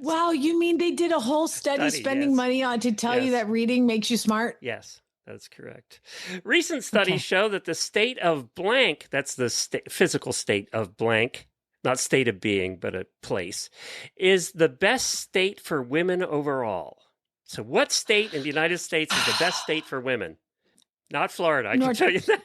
Wow, you mean they did a whole study spending money on to tell you that reading makes you smart? Yes, that's correct. Recent studies show that the state of blank, that's the physical state of blank, not state of being, but a place, is the best state for women overall. So what state in the United States is the best state for women? Not Florida, I can tell you that.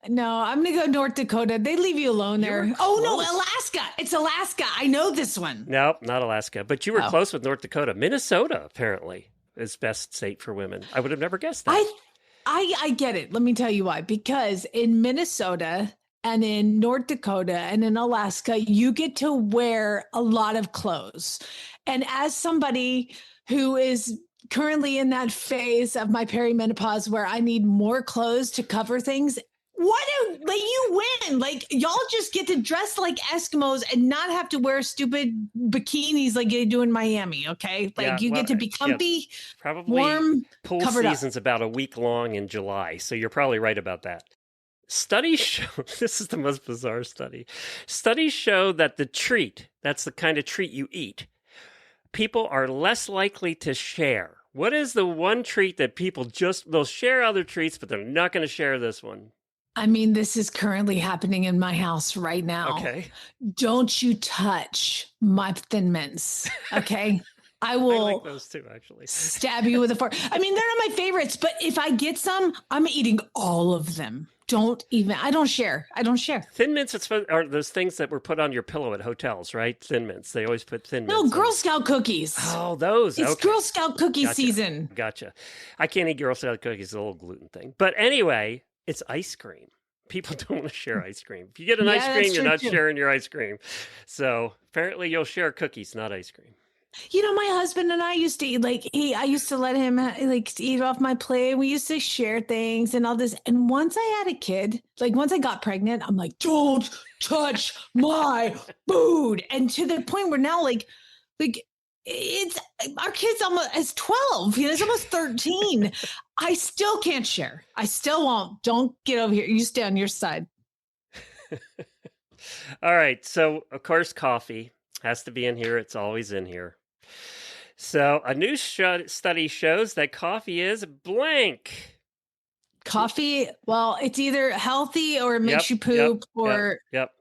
No, I'm going to go North Dakota. They leave you alone there. Oh, no, Alaska. It's Alaska. I know this one. Nope, not Alaska. But you were close with North Dakota. Minnesota, apparently, is best state for women. I would have never guessed that. I get it. Let me tell you why. Because in Minnesota and in North Dakota and in Alaska, you get to wear a lot of clothes. And as somebody who is currently in that phase of my perimenopause where I need more clothes to cover things, you win. Like, y'all just get to dress like Eskimos and not have to wear stupid bikinis like they do in Miami, okay? Like, you get to be comfy, probably warm, pool season's about a week long in July, so you're probably right about that. Studies show, this is the most bizarre study. Studies show that the treat, that's the kind of treat you eat, people are less likely to share. What is the one treat that people they'll share other treats, but they're not going to share this one? I mean, this is currently happening in my house right now. Okay. Don't you touch my Thin Mints, okay? I will like those too, actually. Stab you with a fork. I mean, they're not my favorites, but if I get some, I'm eating all of them. I don't share. Thin Mints are those things that were put on your pillow at hotels, right? Thin Mints. They always put Thin Mints. No, Girl Scout cookies. Oh, those. It's Girl Scout cookie season. Gotcha. I can't eat Girl Scout cookies. It's a little gluten thing. But anyway, it's ice cream. People don't want to share ice cream. If you get an ice cream, you're not sharing your ice cream. So apparently you'll share cookies, not ice cream. You know, my husband and I used to eat, I used to let him eat off my plate. We used to share things and all this. And once I had a kid, once I got pregnant, I'm like, don't touch my food. And to the point where now, Like it's our kid's almost as 12. It's almost 13. I still can't share. I still won't. Don't get over here. You stay on your side. All right. So, of course, coffee has to be in here. It's always in here. So, a new study shows that coffee is blank. Coffee, well, it's either healthy or it makes you poop Yep.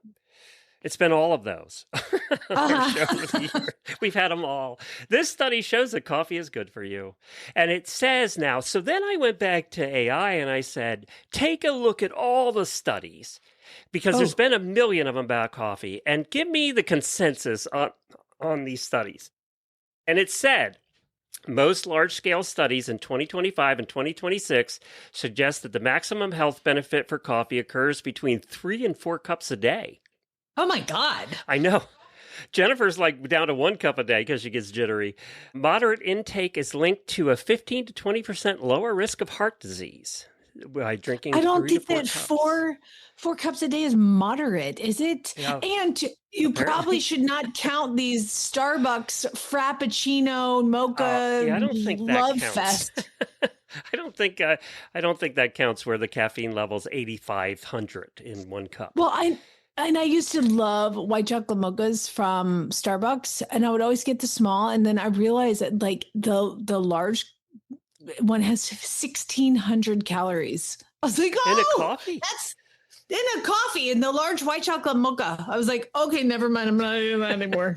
It's been all of those. We've had them all. This study shows that coffee is good for you. And it says now, so then I went back to AI and I said, take a look at all the studies because there's been a million of them about coffee and give me the consensus on these studies. And it said, most large-scale studies in 2025 and 2026 suggest that the maximum health benefit for coffee occurs between 3 and 4 cups a day. Oh my God. I know. Jennifer's like down to 1 cup a day because she gets jittery. Moderate intake is linked to a 15 to 20% lower risk of heart disease by drinking. I don't 3 think to 4 that cups. four cups a day is moderate, is it? Yeah. And you probably should not count these Starbucks Frappuccino Mocha I don't think that Love counts. Fest. I don't think that counts where the caffeine level's 8,500 in 1 cup. Well, I used to love white chocolate mochas from Starbucks, and I would always get the small, and then I realized that like the large one has 1,600 calories. I was like, oh, in a coffee? That's in a coffee, in the large white chocolate mocha. I was like, okay, never mind. I'm not doing that anymore.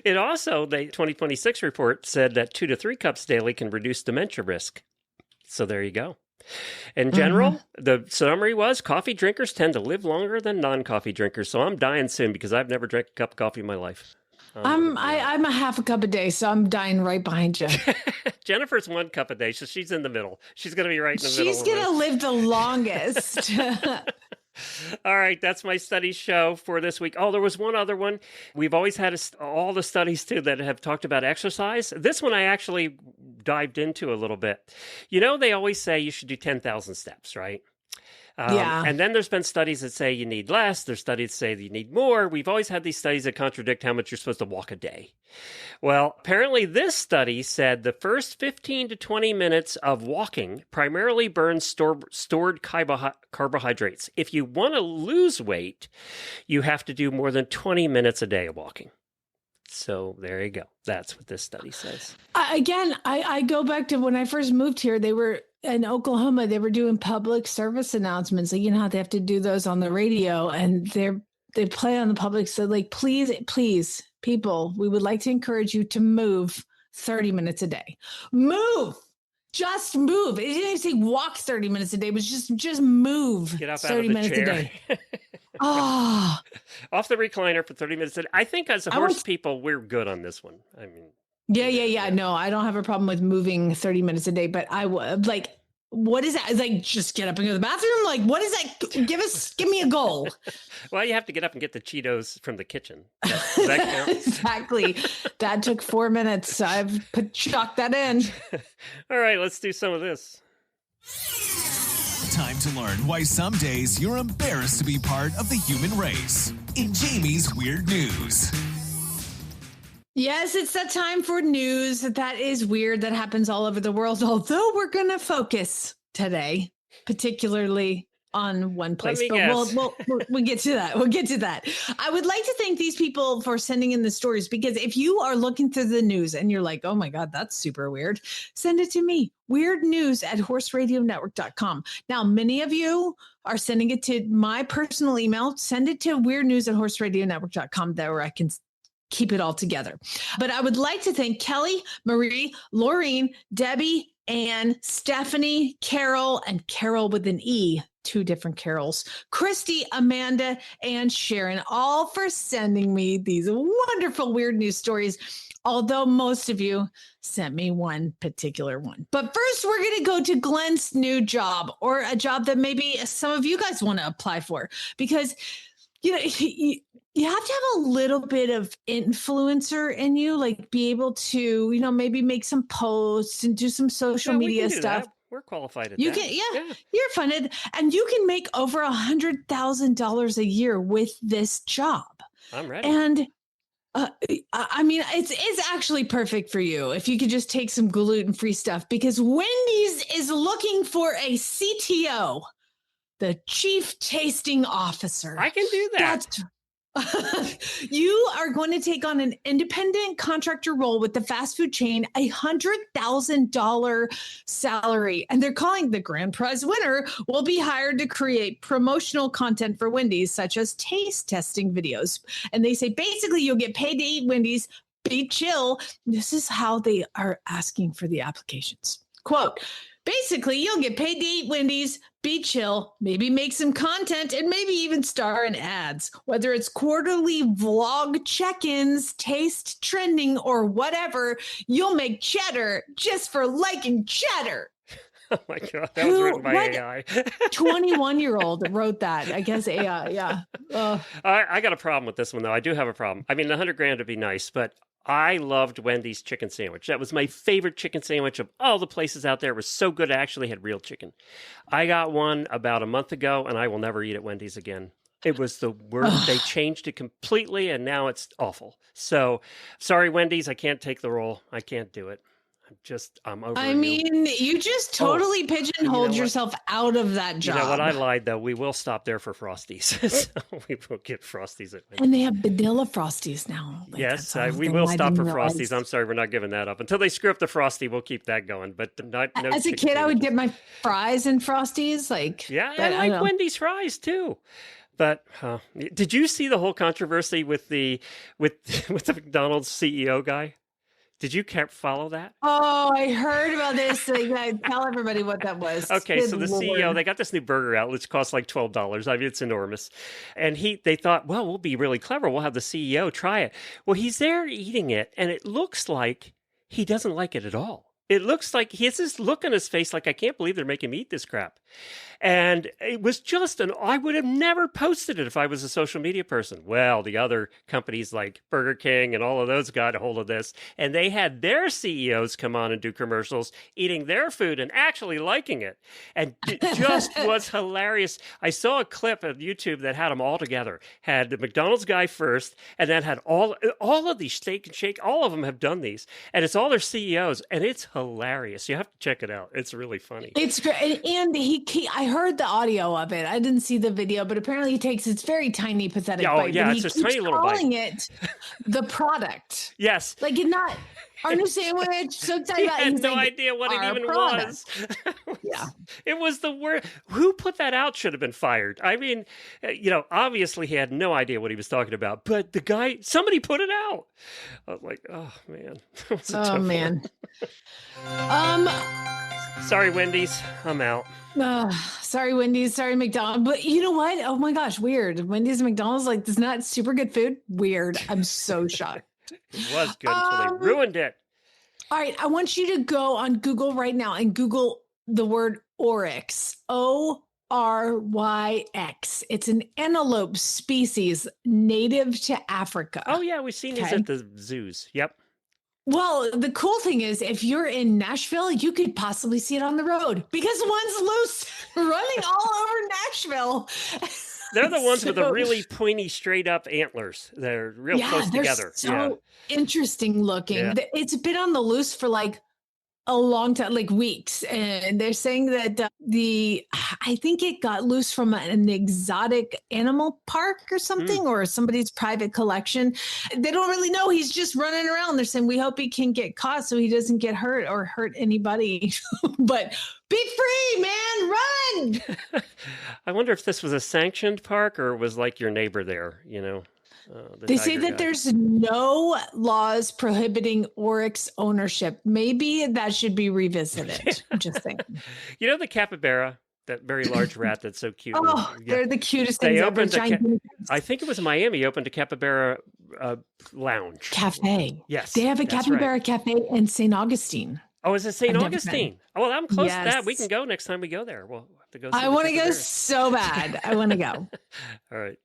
It also, the 2026 report said that 2 to 3 cups daily can reduce dementia risk. So there you go. In general, the summary was coffee drinkers tend to live longer than non-coffee drinkers. So I'm dying soon because I've never drank a cup of coffee in my life. I'm a half a cup a day, so I'm dying right behind you. Jennifer's 1 cup a day, so she's in the middle. She's going to be right in the middle. She's going to live the longest. All right, that's my study show for this week. Oh, there was one other one. We've always had all the studies, too, that have talked about exercise. This one I actually dived into a little bit. They always say you should do 10,000 steps, right? Yeah. And then there's been studies that say you need less. There's studies that say that you need more. We've always had these studies that contradict how much you're supposed to walk a day. Well, apparently this study said the first 15 to 20 minutes of walking primarily burns stored carbohydrates. If you want to lose weight, you have to do more than 20 minutes a day of walking. So there you go. That's what this study says. I go back to when I first moved here. They were in Oklahoma. They were doing public service announcements. Like, how they have to do those on the radio, and they play on the public. So like, please, people, we would like to encourage you to move 30 minutes a day. Move. Just move. It didn't even say walk 30 minutes a day, but just move. Get up 30 out of the minutes chair. a day. Oh, Off the recliner for 30 minutes. I think as horse people, we're good on this one. I mean, yeah. No, I don't have a problem with moving 30 minutes a day, but I would like, what is that? It's like, just get up and go to the bathroom. Like, what is that? Give me a goal. Well, you have to get up and get the Cheetos from the kitchen. Does that count? Exactly. That took 4 minutes. I've chalked that in. All right, let's do some of this. Time to learn why some days you're embarrassed to be part of the human race. In Jamie's Weird News. Yes, it's that time for news that is weird, that happens all over the world. Although we're going to focus today, particularly on one place, but we'll get to that. We'll get to that. I would like to thank these people for sending in the stories, because if you are looking through the news and you're like, oh my God, that's super weird, send it to me. weirdnews@horseradionetwork.com. Now, many of you are sending it to my personal email. Send it to weirdnews@horseradionetwork.com, there where I can keep it all together. But I would like to thank Kelly, Marie, Laureen, Debbie, Ann, Stephanie, Carol, and Carol with an E, 2 different Carols, Christy, Amanda, and Sharon, all for sending me these wonderful weird news stories. Although most of you sent me one particular one. But first, we're going to go to Glenn's new job, or a job that maybe some of you guys want to apply for, because you have to have a little bit of influencer in you, like be able to, maybe make some posts and do some social media stuff. We're qualified at you that. can, you're funded, and you can make over $100,000 a year with this job. I'm ready. And I mean, it's actually perfect for you if you could just take some gluten-free stuff, because Wendy's is looking for a CTO, the Chief Tasting Officer. I can do that. You are going to take on an independent contractor role with the fast food chain, $100,000 salary. And they're calling the grand prize winner will be hired to create promotional content for Wendy's, such as taste testing videos. And they say, basically, you'll get paid to eat Wendy's, be chill. This is how they are asking for the applications. Quote, basically, you'll get paid to eat Wendy's, be chill, maybe make some content, and maybe even star in ads. Whether it's quarterly vlog check-ins, taste trending, or whatever, you'll make cheddar just for liking cheddar. Oh my God, that was written by AI. 21-year-old wrote that. I guess AI, yeah. I got a problem with this one, though. I do have a problem. I mean, $100,000 would be nice, but I loved Wendy's chicken sandwich. That was my favorite chicken sandwich of all the places out there. It was so good. I actually had real chicken. I got one about a month ago, and I will never eat at Wendy's again. It was the worst. They changed it completely, and now it's awful. So, sorry, Wendy's. I can't take the role. I can't do it. I'm over I mean, you just totally pigeonholed yourself out of that job. You know what? I lied, though. We will stop there for Frosties. So we will get Frosties at Wendy's. And they have vanilla Frosties now. Like, yes, we will stop for Frosties. I'm sorry, we're not giving that up. Until they screw up the Frosty, we'll keep that going. But no as a kid, I would get my fries and Frosties. Yeah, I like Wendy's fries, too. But did you see the whole controversy with the McDonald's CEO guy? Did you follow that? Oh, I heard about this. Tell everybody what that was. Okay, Good so the Lord. CEO, they got this new burger out, which costs like $12. I mean, it's enormous. And they thought, well, we'll be really clever. We'll have the CEO try it. Well, he's there eating it, and it looks like he doesn't like it at all. It looks like he has this look on his face like, I can't believe they're making me eat this crap. And it was I would have never posted it if I was a social media person. Well, the other companies like Burger King and all of those got a hold of this, and they had their CEOs come on and do commercials eating their food and actually liking it. And it just was hilarious. I saw a clip of YouTube that had them all together. Had the McDonald's guy first, and then had all of these Steak and Shake. All of them have done these, and it's all their CEOs, and it's hilarious. You have to check it out. It's really funny. It's great. And I heard the audio of it. I didn't see the video, but apparently he takes it's very tiny, pathetic bite. Yeah, but it's he a tiny little bite. calling it the product. Yes. Like it's not our new sandwich. So excited about it. I had He's no like, idea what it our even product. was. Yeah. It was the word. Who put that out should have been fired. I mean, obviously he had no idea what he was talking about, but somebody put it out. I was like, oh man. Oh man. Sorry, Wendy's. I'm out. Sorry, Wendy's. Sorry, McDonald's. But you know what? Oh my gosh, weird. Wendy's and McDonald's, it's not super good food. Weird. I'm so shocked. It was good until they ruined it. All right. I want you to go on Google right now and Google the word oryx. ORYX. It's an antelope species native to Africa. Oh, yeah. We've seen these at the zoos. Yep. Well, the cool thing is if you're in Nashville, you could possibly see it on the road because one's loose running all over Nashville. They're the ones with the really pointy, straight up antlers. They're real close together. So interesting looking. Yeah. It's been on the loose for a long time, weeks. And they're saying that I think it got loose from an exotic animal park or something, or somebody's private collection. They don't really know. He's just running around. They're saying, we hope he can get caught so he doesn't get hurt or hurt anybody. But be free, man, run. I wonder if this was a sanctioned park or was like your neighbor there, They say that there's no laws prohibiting oryx ownership. Maybe that should be revisited. I'm just thinking. The capybara, that very large rat that's so cute. They're the cutest They things opened ever. I think it was Miami, opened a capybara lounge. Cafe. Yes. They have a capybara cafe in St. Augustine. Oh, is it St. Augustine? Oh, well, I'm close to that. We Yes. can go next time we go there. We'll have to go. I want to go so bad. I want to go. All right.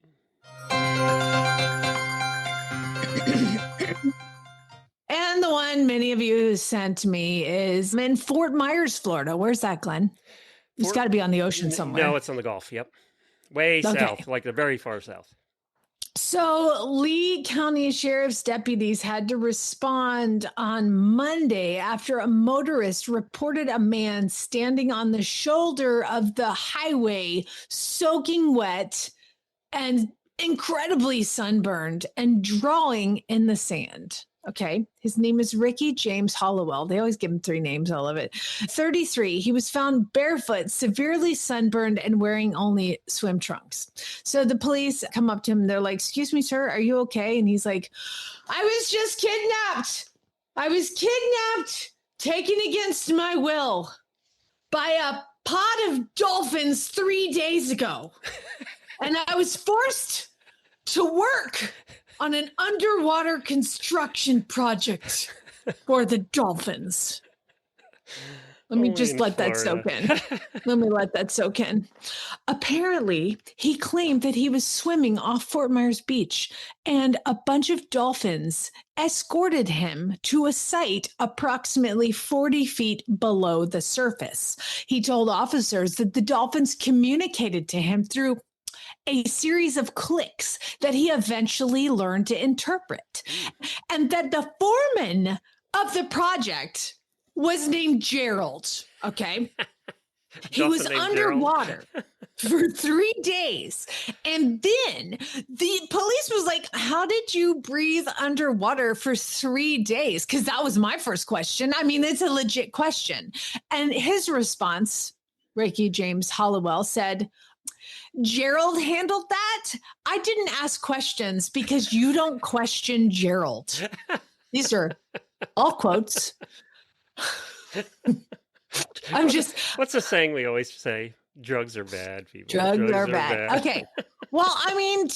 And the one many of you sent me is in Fort Myers, Florida. Where's that, Glenn? It's got to be on the ocean somewhere. No, it's on the Gulf. Yep. Way south, like the very far south. So, Lee County Sheriff's deputies had to respond on Monday after a motorist reported a man standing on the shoulder of the highway, soaking wet and incredibly sunburned and drawing in the sand. Okay. His name is Ricky James Hollowell. They always give him 3 names. I love it. 33. He was found barefoot, severely sunburned, and wearing only swim trunks. So the police come up to him. They're like, "Excuse me, sir, are you okay?" And he's like, "I was just kidnapped. I was kidnapped, taken against my will by a pod of dolphins 3 days ago. And I was forced to work on an underwater construction project for the dolphins." Let me just let that soak in. Let me let that soak in. Apparently, he claimed that he was swimming off Fort Myers Beach and a bunch of dolphins escorted him to a site approximately 40 feet below the surface. He told officers that the dolphins communicated to him through a series of clicks that he eventually learned to interpret, and that the foreman of the project was named Gerald. Okay. He was underwater for 3 days. And then the police was like, "How did you breathe underwater for 3 days?" Because that was my first question. I mean, it's a legit question. And his response, Ricky James Hollowell, said, "Gerald handled that. I didn't ask questions because you don't question Gerald." These are all quotes. I'm just. What's the saying we always say? Drugs are bad, people. Drugs are bad. Okay. Well, I mean,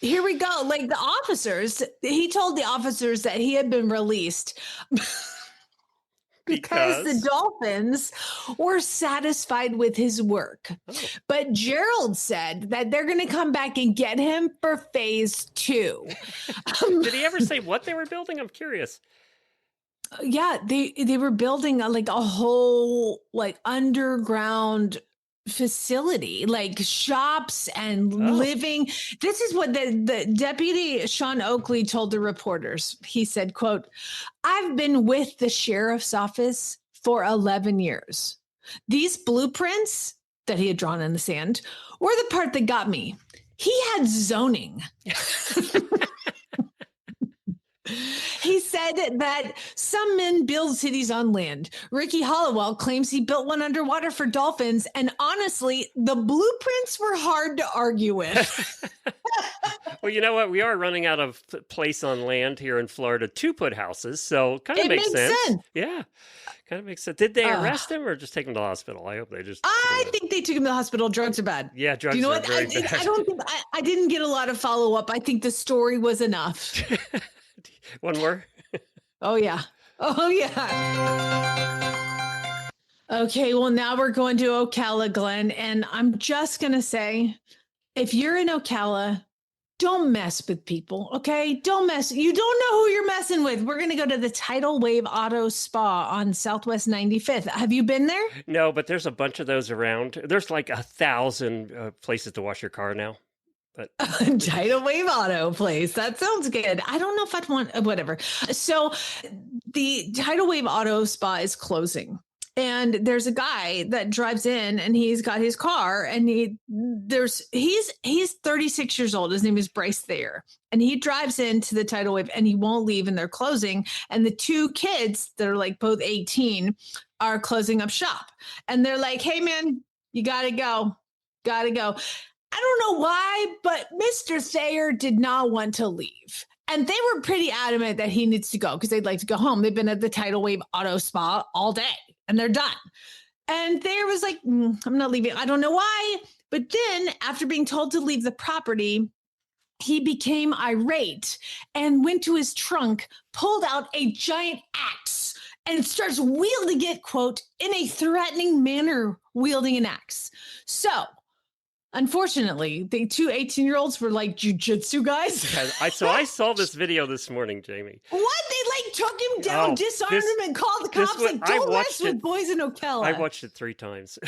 here we go. Like the officers, he told the officers that he had been released because the dolphins were satisfied with his work. Oh. But Gerald said that they're going to come back and get him for phase 2. Did he ever say what they were building? I'm curious. Yeah, they were building a whole underground facility, like shops and living. This is what the deputy Sean Oakley told the reporters. He said, quote, "I've been with the sheriff's office for 11 years. These blueprints that he had drawn in the sand were the part that got me. He had zoning." He said that some men build cities on land. Ricky Hollowell claims he built one underwater for dolphins. And honestly, the blueprints were hard to argue with. Well, you know what? We are running out of place on land here in Florida to put houses. So kind of makes sense. Yeah. Kind of makes sense. Did they arrest him or just take him to the hospital? I hope they just. I think they took him to the hospital. Drugs are bad. Yeah, drugs are very bad. I don't think I didn't get a lot of follow up. I think the story was enough. One more. Oh, yeah. Oh, yeah. Okay, well, now we're going to Ocala, Glenn. And I'm just going to say, if you're in Ocala, don't mess with people, okay? Don't mess. You don't know who you're messing with. We're going to go to the Tidal Wave Auto Spa on Southwest 95th. Have you been there? No, but there's a bunch of those around. There's like 1,000 places to wash your car now. But Tidal Wave Auto place. That sounds good. I don't know if I'd want whatever. So the Tidal Wave Auto Spa is closing. And there's a guy that drives in and he's got his car and he's 36 years old. His name is Bryce Thayer. And he drives into the Tidal Wave and he won't leave and they're closing. And the 2 kids that are like both 18 are closing up shop. And they're like, "Hey man, you gotta go. Gotta go." I don't know why, but Mr. Thayer did not want to leave. And they were pretty adamant that he needs to go because they'd like to go home. They've been at the Tidal Wave Auto Spa all day and they're done. And Thayer was like, "I'm not leaving." I don't know why. But then after being told to leave the property, he became irate and went to his trunk, pulled out a giant axe and starts wielding it, quote, in a threatening manner, wielding an axe. So unfortunately, the 2 18-year-olds were like jujitsu guys. I saw this video this morning, Jamie. What? They took him down, disarmed him, and called the cops. Don't mess with boys in Ocala. I watched it 3 times.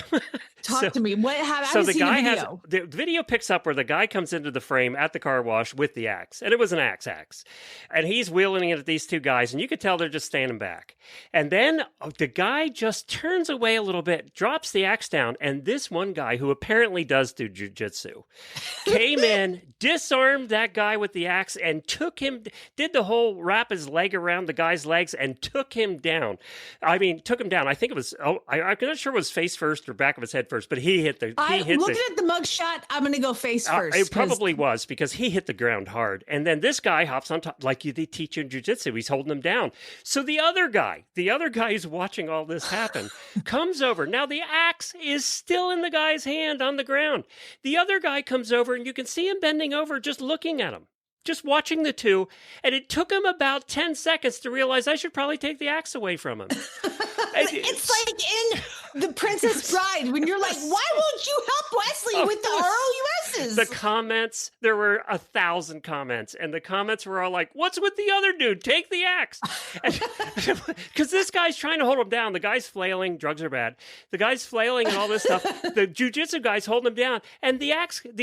Talk to me. What happened? So the guy the has video. the video picks up where the guy comes into the frame at the car wash with the axe, and it was an axe, and he's wielding it at these two guys, and you could tell they're just standing back. And then the guy just turns away a little bit, drops the axe down, and this one guy who apparently does do jujitsu came in, disarmed that guy with the axe, and took him. Did the whole wrap his leg around the guy's legs and took him down. I mean, took him down. I think it was. I'm not sure it was face first or back of his head first, but he hit the. Looking at the mug shot, I'm going to go face first. It probably was because he hit the ground hard. And then this guy hops on top, like they teach you in jiu-jitsu. He's holding him down. So the other guy who's watching all this happen, comes over. Now the axe is still in the guy's hand on the ground. The other guy comes over, and you can see him bending over, just looking at him, just watching the two. And it took him about 10 seconds to realize I should probably take the axe away from him. It's like in The Princess Bride when you're like, why won't you help Wesley with the ROUSs? The comments, there were 1,000 comments, and the comments were all like, what's with the other dude? Take the axe. Because this guy's trying to hold him down. The guy's flailing. Drugs are bad. The guy's flailing and all this stuff. The jiu-jitsu guy's holding him down. And the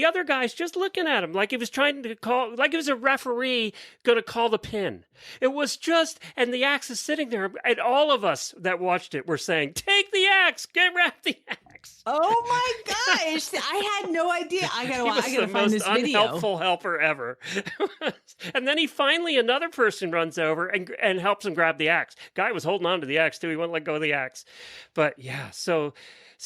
other guy's just looking at him like he was trying to like it was a referee going to call the pin. It was just, and the axe is sitting there, and all of us that watched it were saying, take the axe, grab the axe. Oh my gosh. I had no idea. I gotta find this video. He was the most unhelpful helper ever. And then another person runs over and helps him grab the axe. Guy was holding on to the axe too. He wouldn't let go of the axe. But yeah, so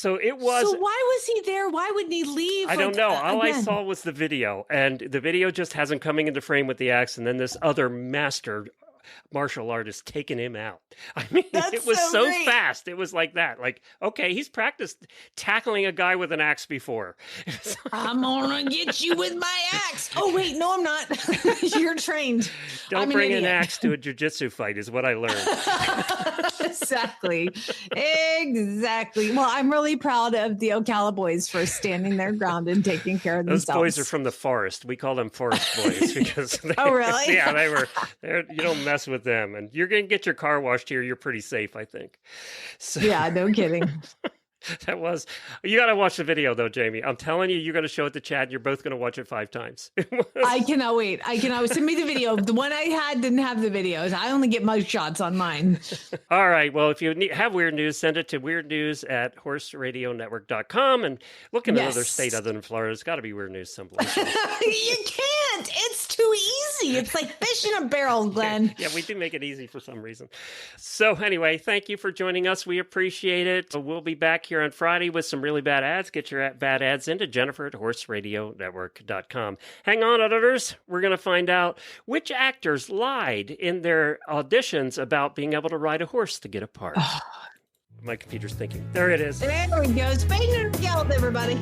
it was. So why was he there? Why wouldn't he leave? I don't know. All I saw was the video, and the video just has him coming into frame with the axe, and then this other master martial artist taking him out. I mean, it was so great. fast. It was like that. Like, okay, he's practiced tackling a guy with an axe before. I'm gonna get you with my axe. Oh wait, no, I'm not. You're trained. Don't bring an axe to a jiu-jitsu fight is what I learned. Exactly. Well, I'm really proud of the Ocala boys for standing their ground and taking care of themselves. Those boys are from the forest. We call them forest boys because oh really? Yeah, you don't mess with them, and you're gonna get your car washed here. You're pretty safe, I think. So, yeah, no kidding. You got to watch the video though, Jamie. I'm telling you, you're going to show it to Chad. You're both going to watch it 5 times. I cannot wait. Send me the video. The one I had didn't have the videos. I only get mug shots on mine. All right. Well, if you have weird news, send it to weirdnews@horseradionetwork.com and look in another state other than Florida. It's got to be weird news someplace. You can't. It's too easy. It's like fish in a barrel, Glenn. Yeah, we do make it easy for some reason. So anyway, thank you for joining us. We appreciate it. We'll be back here on Friday with some really bad ads. Get your bad ads into Jennifer@horseradionetwork.com. Hang on, editors. We're going to find out which actors lied in their auditions about being able to ride a horse to get a part. My computer's thinking. There it is. There we go. Spayed and gallop, everybody.